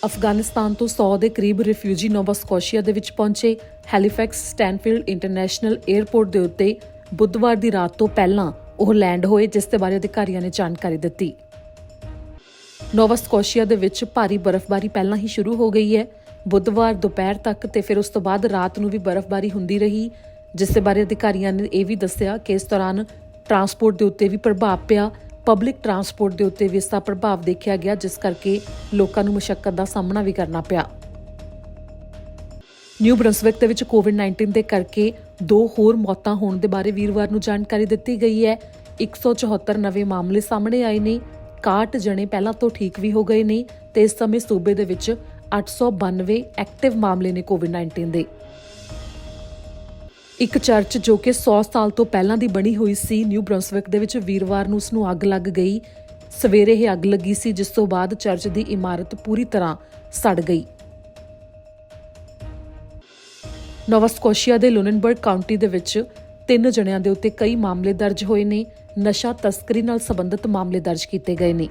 ਅਫਗਾਨਿਸਤਾਨ ਤੋਂ 100 ਦੇ ਕਰੀਬ ਰਿਫਿਊਜੀ ਨੋਵਾ ਸਕੋਸ਼ੀਆ ਦੇ ਵਿੱਚ ਪਹੁੰਚੇ। ਹੈਲੀਫੈਕਸ ਸਟੈਨਫੀਲਡ ਇੰਟਰਨੈਸ਼ਨਲ 에ਅਰਪੋਰਟ ਦੇ ਉੱਤੇ ਬੁੱਧਵਾਰ ਦੀ ਰਾਤ ਤੋਂ ਪਹਿਲਾਂ ਉਹ ਲੈਂਡ ਹੋਏ, ਜਿਸ ਦੇ ਬਾਰੇ ਅਧਿਕਾਰੀਆਂ ਨੇ ਜਾਣਕਾਰੀ ਦਿੱਤੀ। ਨੋਵਾ ਸਕੋਸ਼ੀਆ ਦੇ ਵਿੱਚ ਭਾਰੀ ਬਰਫ਼ਬਾਰੀ ਪਹਿਲਾਂ ਹੀ ਸ਼ੁਰੂ ਹੋ ਗਈ ਹੈ। ਬੁੱਧਵਾਰ ਦੁਪਹਿਰ ਤੱਕ ਤੇ ਫਿਰ ਉਸ ਤੋਂ ਬਾਅਦ ਰਾਤ ਨੂੰ ਵੀ ਬਰਫ਼ਬਾਰੀ ਹੁੰਦੀ ਰਹੀ, ਜਿਸ ਦੇ ਬਾਰੇ ਅਧਿਕਾਰੀਆਂ ਨੇ ਇਹ ਵੀ ਦੱਸਿਆ ਕਿ ਇਸ ਦੌਰਾਨ ਟਰਾਂਸਪੋਰਟ ਦੇ ਉੱਤੇ ਵੀ ਪ੍ਰਭਾਵ ਪਿਆ। ਪਬਲਿਕ ਟਰਾਂਸਪੋਰਟ ਦੇ ਉੱਤੇ ਵੀ ਇਸ ਦਾ ਪ੍ਰਭਾਵ ਦੇਖਿਆ ਗਿਆ, ਜਿਸ ਕਰਕੇ ਲੋਕਾਂ ਨੂੰ ਮੁਸ਼ੱਕਤ ਦਾ ਸਾਹਮਣਾ ਵੀ ਕਰਨਾ ਪਿਆ। ਨਿਊ ਬਰੰਸਵਿਕ ਦੇ ਵਿੱਚ ਕੋਵਿਡ-19 ਦੇ ਕਰਕੇ 2 ਹੋਰ ਮੌਤਾਂ ਹੋਣ ਦੇ ਬਾਰੇ ਵੀਰਵਾਰ ਨੂੰ ਜਾਣਕਾਰੀ ਦਿੱਤੀ ਗਈ ਹੈ। 174 ਨਵੇਂ ਮਾਮਲੇ ਸਾਹਮਣੇ ਆਏ ਨੇ। 61 ਜਣੇ ਪਹਿਲਾਂ ਤੋਂ ਠੀਕ ਵੀ ਹੋ ਗਏ ਨੇ ਤੇ ਇਸ ਸਮੇਂ ਸੂਬੇ ਦੇ ਵਿੱਚ 892 ਐਕਟਿਵ ਮਾਮਲੇ ਨੇ ਕੋਵਿਡ-19 ਦੇ। ਇੱਕ ਚਰਚ ਜੋ ਕਿ 100 ਸਾਲ ਤੋਂ ਪਹਿਲਾਂ ਦੀ ਬਣੀ ਹੋਈ ਸੀ ਨਿਊ ਬਰੰਸਵਿਕ ਦੇ ਵਿੱਚ, ਵੀਰਵਾਰ ਨੂੰ ਉਸ ਨੂੰ ਅੱਗ ਲੱਗ ਗਈ। ਸਵੇਰੇ ਇਹ ਅੱਗ ਲੱਗੀ ਸੀ, ਜਿਸ ਤੋਂ ਬਾਅਦ ਚਰਚ ਦੀ ਇਮਾਰਤ ਪੂਰੀ ਤਰ੍ਹਾਂ ਸੜ ਗਈ। ਨੋਵਾ ਸਕੋਸ਼ੀਆ ਦੇ ਲੁਨਨਬਰਗ ਕਾਉਂਟੀ ਦੇ ਵਿੱਚ 3 ਜਣਿਆਂ ਦੇ ਉੱਤੇ ਕਈ ਮਾਮਲੇ ਦਰਜ ਹੋਏ ਨੇ। ਨਸ਼ਾ ਤਸਕਰੀ ਨਾਲ ਸੰਬੰਧਿਤ ਮਾਮਲੇ ਦਰਜ ਕੀਤੇ ਗਏ ਨੇ।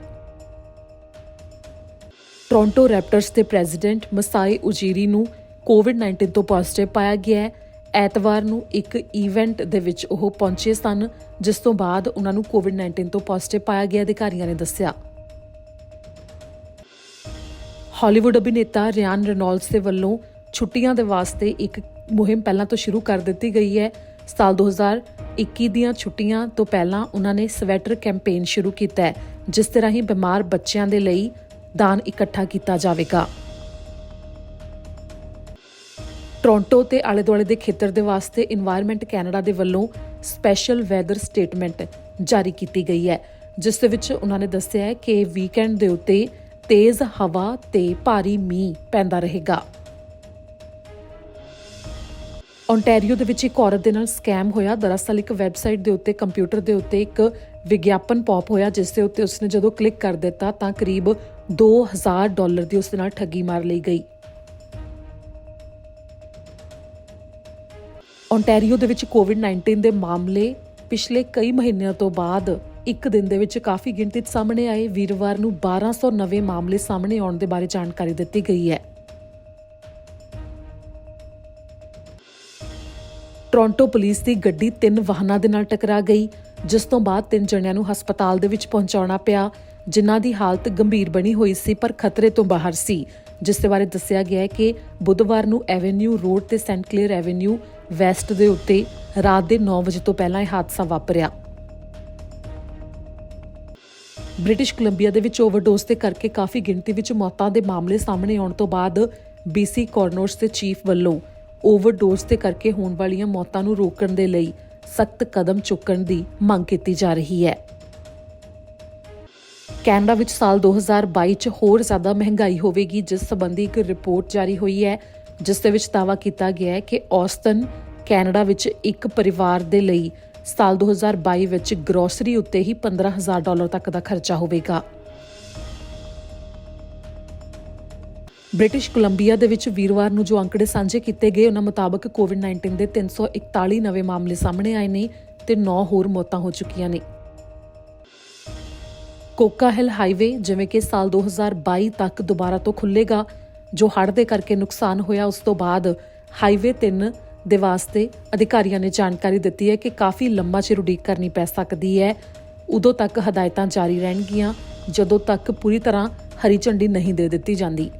ਟੋਰਾਂਟੋ ਰੈਪਟਰਸ ਦੇ ਪ੍ਰੈਜ਼ੀਡੈਂਟ ਮਸਾਈ ਉਜੀਰੀ ਨੂੰ ਕੋਵਿਡ-19 ਤੋਂ ਪੋਜ਼ਿਟਿਵ ਪਾਇਆ ਗਿਆ ਹੈ। ਐਤਵਾਰ ਨੂੰ ਇੱਕ ਇਵੈਂਟ ਦੇ ਵਿੱਚ ਉਹ ਪਹੁੰਚੇ ਸਨ, ਜਿਸ ਤੋਂ ਬਾਅਦ ਉਹਨਾਂ ਨੂੰ ਕੋਵਿਡ-19 ਤੋਂ ਪੋਜ਼ਿਟਿਵ ਪਾਇਆ ਗਿਆ, ਅਧਿਕਾਰੀਆਂ ਨੇ ਦੱਸਿਆ। ਹਾਲੀਵੁੱਡ ਅਭਿਨੇਤਾ ਰਿਆਨ ਰੇਨੋਲਡਸ ਦੇ ਵੱਲੋਂ ਛੁੱਟੀਆਂ ਦੇ ਵਾਸਤੇ ਇੱਕ ਮੁਹਿੰਮ ਪਹਿਲਾਂ ਤੋਂ ਸ਼ੁਰੂ ਕਰ ਦਿੱਤੀ ਗਈ ਹੈ। ਸਾਲ 2021 ਦੀਆਂ ਛੁੱਟੀਆਂ ਤੋਂ ਪਹਿਲਾਂ ਉਹਨਾਂ ਨੇ ਸਵੈਟਰ ਕੈਂਪੇਨ ਸ਼ੁਰੂ ਕੀਤਾ ਹੈ, ਜਿਸ ਦੇ ਰਾਹੀਂ ਬਿਮਾਰ ਬੱਚਿਆਂ ਦੇ ਲਈ ਦਾਨ ਇਕੱਠਾ ਕੀਤਾ ਜਾਵੇਗਾ। ਟੋਰਾਂਟੋ ਤੇ ਆਲੇ-ਦੁਆਲੇ ਦੇ ਖੇਤਰ ਦੇ ਵਾਸਤੇ এনवायरमेंट ਕੈਨੇਡਾ ਦੇ ਵੱਲੋਂ ਸਪੈਸ਼ਲ ਵੈਦਰ ਸਟੇਟਮੈਂਟ ਜਾਰੀ ਕੀਤੀ ਗਈ ਹੈ, ਜਿਸ ਦੇ ਵਿੱਚ ਉਹਨਾਂ ਨੇ ਦੱਸਿਆ ਹੈ ਕਿ ਵੀਕਐਂਡ ਦੇ ਉੱਤੇ ਤੇਜ਼ ਹਵਾ ਤੇ ਭਾਰੀ ਮੀਂਹ ਪੈਂਦਾ ਰਹੇਗਾ। ਓਨਟਾਰੀਓ ਦੇ ਵਿੱਚ ਇੱਕ ਔਰਤ ਦੇ ਨਾਲ ਸਕੈਮ ਹੋਇਆ। ਦਰਅਸਲ ਇੱਕ ਵੈਬਸਾਈਟ ਦੇ ਉੱਤੇ ਕੰਪਿਊਟਰ ਦੇ ਉੱਤੇ ਇੱਕ ਵਿਗਿਆਪਨ ਪੌਪ ਹੋਇਆ, ਜਿਸ ਦੇ ਉੱਤੇ ਉਸਨੇ ਜਦੋਂ ਕਲਿੱਕ ਕਰ ਦਿੱਤਾ ਤਾਂ ਕਰੀਬ $2000 ਦੀ ਉਸ ਦੇ ਨਾਲ ਠੱਗੀ ਮਾਰ ਲਈ ਗਈ। ਓਨਟਾਰੀਓ ਦੇ ਵਿੱਚ ਕੋਵਿਡ-19 ਦੇ ਮਾਮਲੇ ਪਿਛਲੇ ਕਈ ਮਹੀਨਿਆਂ ਤੋਂ ਬਾਅਦ ਇੱਕ ਦਿਨ ਦੇ ਵਿੱਚ ਕਾਫੀ ਗਿਣਤੀ ਸਾਹਮਣੇ ਆਏ। ਵੀਰਵਾਰ ਨੂੰ 1200 ਨਵੇਂ ਮਾਮਲੇ ਸਾਹਮਣੇ ਆਉਣ ਦੇ ਬਾਰੇ ਜਾਣਕਾਰੀ ਦਿੱਤੀ ਗਈ ਹੈ। ਟੋਰਾਂਟੋ ਪੁਲਿਸ ਦੀ ਗੱਡੀ 3 ਵਾਹਨਾਂ ਦੇ ਨਾਲ ਟਕਰਾ ਗਈ, ਜਿਸ ਤੋਂ ਬਾਅਦ 3 ਜਣਿਆਂ ਨੂੰ ਹਸਪਤਾਲ ਦੇ ਵਿੱਚ ਪਹੁੰਚਾਉਣਾ ਪਿਆ, ਜਿਨ੍ਹਾਂ ਦੀ ਹਾਲਤ ਗੰਭੀਰ ਬਣੀ ਹੋਈ ਸੀ ਪਰ ਖਤਰੇ ਤੋਂ ਬਾਹਰ ਸੀ, ਜਿਸ ਦੇ ਬਾਰੇ ਦੱਸਿਆ ਗਿਆ ਹੈ ਕਿ ਬੁੱਧਵਾਰ ਨੂੰ ਐਵੇਨਿਊ ਰੋਡ ਤੇ ਸੈਂਟ ਕਲੇਅਰ ਐਵੇਨਿਊ ਵੈਸਟ ਦੇ ਉੱਤੇ ਰਾਤ ਦੇ 9 ਵਜੇ ਤੋਂ ਪਹਿਲਾਂ ਇਹ ਹਾਦਸਾ ਵਾਪਰਿਆ। ਬ੍ਰਿਟਿਸ਼ ਕੋਲੰਬੀਆ ਦੇ ਵਿੱਚ ਓਵਰਡੋਜ਼ ਦੇ ਕਰਕੇ ਕਾਫੀ ਗਿਣਤੀ ਵਿੱਚ ਮੌਤਾਂ ਦੇ ਮਾਮਲੇ ਸਾਹਮਣੇ ਆਉਣ ਤੋਂ ਬਾਅਦ BC ਕੋਰਨਰਸ ਦੇ ਚੀਫ ਵੱਲੋਂ ਓਵਰਡੋਜ਼ ਦੇ ਕਰਕੇ ਹੋਣ ਵਾਲੀਆਂ ਮੌਤਾਂ ਨੂੰ ਰੋਕਣ ਦੇ ਲਈ ਸਖਤ ਕਦਮ ਚੁੱਕਣ ਦੀ ਮੰਗ ਕੀਤੀ ਜਾ ਰਹੀ ਹੈ। ਕੈਨੇਡਾ ਵਿੱਚ ਸਾਲ 2022 ਚ ਹੋਰ ਜ਼ਿਆਦਾ ਮਹਿੰਗਾਈ ਹੋਵੇਗੀ, ਜਿਸ ਸੰਬੰਧੀ ਇੱਕ ਰਿਪੋਰਟ ਜਾਰੀ ਹੋਈ ਹੈ, ਜਿਸ ਦੇ ਵਿੱਚ ਦਾਅਵਾ ਕੀਤਾ ਗਿਆ ਹੈ ਕਿ ਔਸਤਨ ਕੈਨੇਡਾ ਵਿੱਚ ਇੱਕ ਪਰਿਵਾਰ ਦੇ ਲਈ ਸਾਲ 2022 ਵਿੱਚ ਗਰੋਸਰੀ ਉੱਤੇ ਹੀ $15,000 ਤੱਕ ਦਾ ਖਰਚਾ ਹੋਵੇਗਾ। ਬ੍ਰਿਟਿਸ਼ ਕੋਲੰਬੀਆ ਦੇ ਵਿੱਚ ਵੀਰਵਾਰ ਨੂੰ ਜੋ ਅੰਕੜੇ ਸਾਂਝੇ ਕੀਤੇ ਗਏ, ਉਹਨਾਂ ਮੁਤਾਬਕ ਕੋਵਿਡ-19 ਦੇ 341 ਨਵੇਂ ਮਾਮਲੇ ਸਾਹਮਣੇ ਆਏ ਨੇ ਤੇ 9 ਹੋਰ ਮੌਤਾਂ ਹੋ ਚੁੱਕੀਆਂ ਨੇ। ਕੋਕਾ ਹਿਲ ਹਾਈਵੇ ਜਿਵੇਂ ਕਿ ਸਾਲ 2022 ਤੱਕ ਦੁਬਾਰਾ ਤੋਂ ਖੁੱਲੇਗਾ। ਜੋ ਹੜ੍ਹ ਦੇ ਕਰਕੇ ਨੁਕਸਾਨ ਹੋਇਆ, ਉਸ ਤੋਂ ਬਾਅਦ ਹਾਈਵੇ 3 ਦੇ ਵਾਸਤੇ ਅਧਿਕਾਰੀਆਂ ਨੇ ਜਾਣਕਾਰੀ ਦਿੱਤੀ ਹੈ ਕਿ ਕਾਫੀ ਲੰਬਾ ਚਿਰ ਉਡੀਕ ਕਰਨੀ ਪੈ ਸਕਦੀ ਹੈ। ਉਦੋਂ ਤੱਕ ਹਦਾਇਤਾਂ ਜਾਰੀ ਰਹਿਣਗੀਆਂ ਜਦੋਂ ਤੱਕ ਪੂਰੀ ਤਰ੍ਹਾਂ ਹਰੀ ਝੰਡੀ ਨਹੀਂ ਦੇ ਦਿੱਤੀ ਜਾਂਦੀ।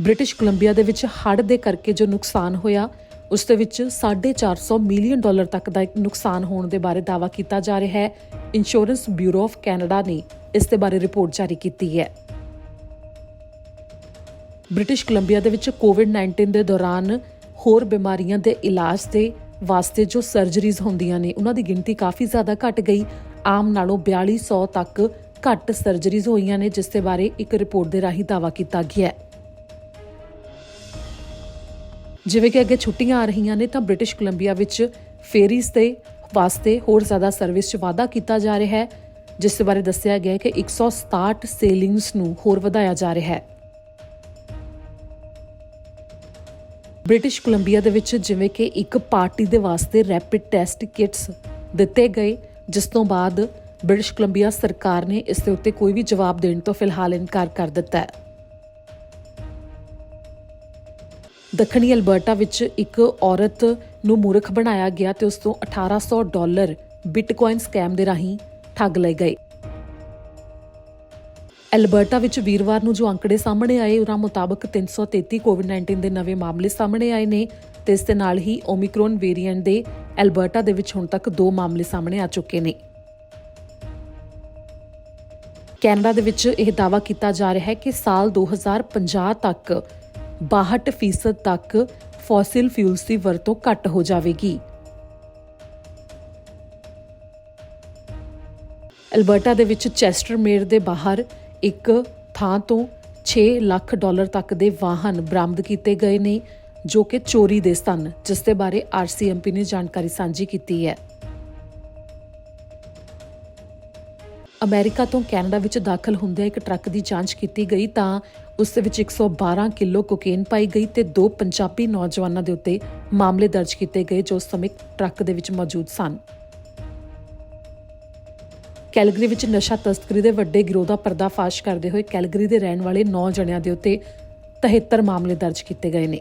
ਬ੍ਰਿਟਿਸ਼ ਕੋਲੰਬੀਆ ਦੇ ਵਿੱਚ ਹੜ੍ਹ ਦੇ ਕਰਕੇ ਜੋ ਨੁਕਸਾਨ ਹੋਇਆ, ਉਸ ਦੇ ਵਿੱਚ $450 ਮਿਲੀਅਨ ਤੱਕ ਦਾ ਇੱਕ ਨੁਕਸਾਨ ਹੋਣ ਦੇ ਬਾਰੇ ਦਾਅਵਾ ਕੀਤਾ ਜਾ ਰਿਹਾ ਹੈ। ਇੰਸ਼ੋਰੈਂਸ ਬਿਊਰੋ ਆਫ ਕੈਨੇਡਾ ਨੇ ਇਸ ਦੇ ਬਾਰੇ ਰਿਪੋਰਟ ਜਾਰੀ ਕੀਤੀ ਹੈ। ਬ੍ਰਿਟਿਸ਼ ਕੋਲੰਬੀਆ ਦੇ ਵਿੱਚ ਕੋਵਿਡ-19 ਦੇ ਦੌਰਾਨ ਹੋਰ ਬਿਮਾਰੀਆਂ ਦੇ ਇਲਾਜ ਦੇ ਵਾਸਤੇ ਜੋ ਸਰਜਰੀਜ਼ ਹੁੰਦੀਆਂ ਨੇ, ਉਹਨਾਂ ਦੀ ਗਿਣਤੀ ਕਾਫੀ ਜ਼ਿਆਦਾ ਘਟ ਗਈ। ਆਮ ਨਾਲੋਂ 4200 ਤੱਕ ਘੱਟ ਸਰਜਰੀਜ਼ ਹੋਈਆਂ ਨੇ, ਜਿਸ ਦੇ ਬਾਰੇ ਇੱਕ ਰਿਪੋਰਟ ਦੇ ਰਾਹੀਂ ਦਾਅਵਾ ਕੀਤਾ ਗਿਆ ਹੈ। ਜਿਵੇਂ ਕਿ ਅੱਗੇ ਛੁੱਟੀਆਂ ਆ ਰਹੀਆਂ ਨੇ ਤਾਂ ਬ੍ਰਿਟਿਸ਼ ਕੋਲੰਬੀਆ ਵਿੱਚ ਫੇਰੀਜ਼ ਦੇ ਵਾਸਤੇ ਹੋਰ ਜ਼ਿਆਦਾ ਸਰਵਿਸ 'ਚ ਵਾਧਾ ਕੀਤਾ ਜਾ ਰਿਹਾ ਹੈ, ਜਿਸ ਦੇ ਬਾਰੇ ਦੱਸਿਆ ਗਿਆ ਕਿ 167 ਸੇਲਿੰਗਸ ਨੂੰ ਹੋਰ ਵਧਾਇਆ ਜਾ ਰਿਹਾ ਹੈ। ਬ੍ਰਿਟਿਸ਼ ਕੋਲੰਬੀਆ ਦੇ ਵਿੱਚ ਜਿਵੇਂ ਕਿ ਇੱਕ ਪਾਰਟੀ ਦੇ ਵਾਸਤੇ ਰੈਪਿਡ ਟੈਸਟ ਕਿਟਸ ਦਿੱਤੇ ਗਏ, ਜਿਸ ਤੋਂ ਬਾਅਦ ਬ੍ਰਿਟਿਸ਼ ਕੋਲੰਬੀਆ ਸਰਕਾਰ ਨੇ ਇਸ ਦੇ ਉੱਤੇ ਕੋਈ ਵੀ ਜਵਾਬ ਦੇਣ ਤੋਂ ਫਿਲਹਾਲ ਇਨਕਾਰ ਕਰ ਦਿੱਤਾ ਹੈ। ਦੱਖਣੀ ਅਲਬਰਟਾ ਵਿੱਚ ਇੱਕ ਔਰਤ ਨੂੰ ਮੂਰਖ ਬਣਾਇਆ ਗਿਆ ਤੇ ਉਸ ਤੋਂ $1800 ਬਿਟਕੋਇਨ ਸਕੈਮ ਦੇ ਰਾਹੀਂ ਠੱਗ ਲਏ ਗਏ। ਅਲਬਰਟਾ ਵਿੱਚ ਵੀਰਵਾਰ ਨੂੰ ਜੋ ਅੰਕੜੇ ਸਾਹਮਣੇ ਆਏ ਉਹਨਾਂ ਮੁਤਾਬਕ 333 ਕੋਵਿਡ-19 ਦੇ ਨਵੇਂ ਮਾਮਲੇ ਸਾਹਮਣੇ ਆਏ ਨੇ ਤੇ ਇਸ ਦੇ ਨਾਲ ਹੀ ਓਮਿਕਰੋਨ ਵੇਰੀਐਂਟ ਦੇ ਅਲਬਰਟਾ ਦੇ ਵਿੱਚ ਹੁਣ ਤੱਕ 2 ਮਾਮਲੇ ਸਾਹਮਣੇ ਆ ਚੁੱਕੇ ਨੇ। ਕੈਨੇਡਾ ਦੇ ਵਿੱਚ ਇਹ ਦਾਅਵਾ ਕੀਤਾ ਜਾ ਰਿਹਾ ਹੈ ਕਿ ਸਾਲ 2050 ਤੱਕ 62% ਤੱਕ ਫੋਸਿਲ ਫਿਊਲਸ ਦੀ ਵਰਤੋਂ ਘੱਟ ਹੋ ਜਾਵੇਗੀ। ਅਲਬਰਟਾ ਦੇ ਵਿੱਚ ਚੈਸਟਰਮੇਰ ਦੇ ਬਾਹਰ ਇੱਕ ਥਾਂ ਤੋਂ $6 ਲੱਖ ਤੱਕ ਦੇ ਵਾਹਨ ਬਰਾਮਦ ਕੀਤੇ ਗਏ ਨੇ ਜੋ ਕਿ ਚੋਰੀ ਦੇ ਸਨ, ਜਿਸ ਦੇ ਬਾਰੇ RCMP ਨੇ ਜਾਣਕਾਰੀ ਸਾਂਝੀ ਕੀਤੀ ਹੈ। ਅਮਰੀਕਾ ਤੋਂ ਕੈਨੇਡਾ ਵਿੱਚ ਦਾਖਲ ਹੁੰਦਿਆਂ ਇੱਕ ਟਰੱਕ ਦੀ ਜਾਂਚ ਕੀਤੀ ਗਈ ਤਾਂ ਉਸ ਦੇ ਵਿੱਚ 112 ਕਿਲੋ ਕੋਕੇਨ ਪਾਈ ਗਈ ਤੇ 2 ਪੰਜਾਬੀ ਨੌਜਵਾਨਾਂ ਦੇ ਉੱਤੇ ਮਾਮਲੇ ਦਰਜ ਕੀਤੇ ਗਏ ਜੋ ਉਸ ਸਮੇਂ ਟਰੱਕ ਦੇ ਵਿੱਚ ਮੌਜੂਦ ਸਨ। ਕੈਲਗਰੀ ਵਿੱਚ ਨਸ਼ਾ ਤਸਕਰੀ ਦੇ ਵੱਡੇ ਗਿਰੋਹ ਦਾ ਪਰਦਾਫਾਸ਼ ਕਰਦੇ ਹੋਏ ਕੈਲਗਰੀ ਦੇ ਰਹਿਣ ਵਾਲੇ 9 ਜਣਿਆਂ ਦੇ ਉੱਤੇ 73 ਮਾਮਲੇ ਦਰਜ ਕੀਤੇ ਗਏ ਨੇ।